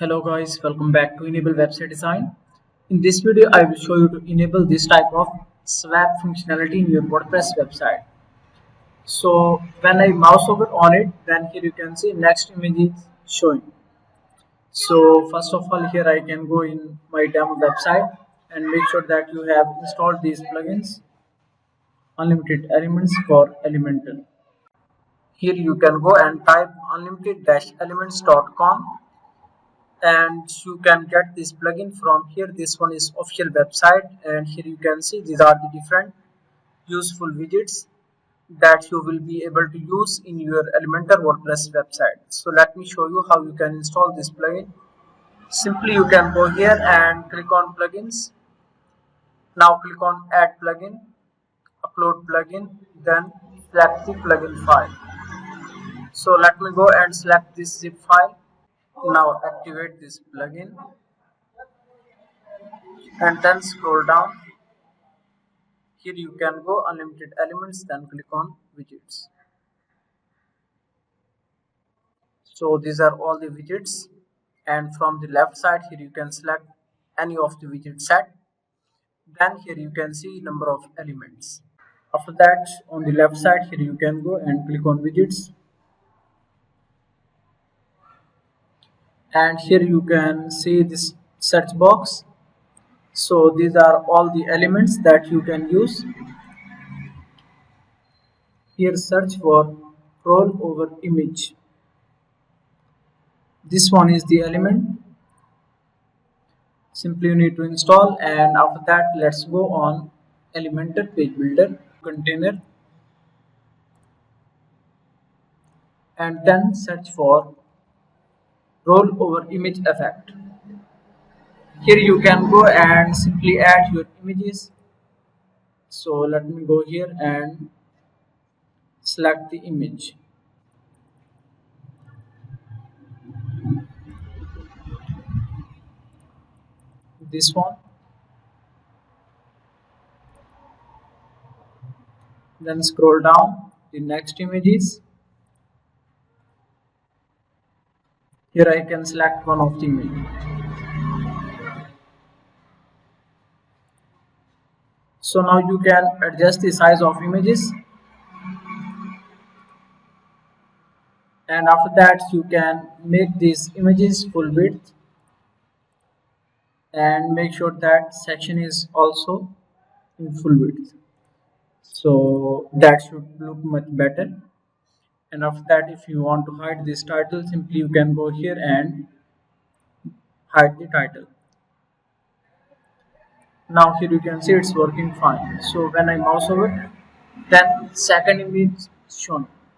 Hello guys, welcome back to Enable Website Design. In this video, I will show you to enable this type of swap functionality in your WordPress website. So when I mouse over on it, then here you can see next image is showing. So first of all, here I can go in my demo website and make sure that you have installed these plugins, Unlimited Elements for Elementor. Here you can go and type unlimited-elements.com and you can get this plugin from here. This one is official website, and here you can see these are the different useful widgets that you will be able to use in your Elementor WordPress website. So let me show you how you can install this plugin. Simply you can go here and click on plugins. Now click on add plugin, upload plugin, then select the plugin file. So let me go and select this zip file. Now activate this plugin and then scroll down. Here you can go unlimited elements, then click on widgets. So these are all the widgets, and from the left side here you can select any of the widget set. Then here you can see number of elements. After that, on the left side here you can go and click on widgets, and here you can see this search box. So these are all the elements that you can use. Here search for scroll over image. This one is the element. Simply you need to install, and after that let's go on Elementor page builder container and then search for roll over image effect. Here you can go and simply add your images. So let me go here and select the image. This one. Then scroll down. The next images. Here I can select one of the image. So now you can adjust the size of images, and after that you can make these images full width and make sure that section is also in full width, so that should look much better. And after that, if you want to hide this title, simply you can go here and hide the title. Now here you can see it's working fine. So when I mouse over, then second image is shown.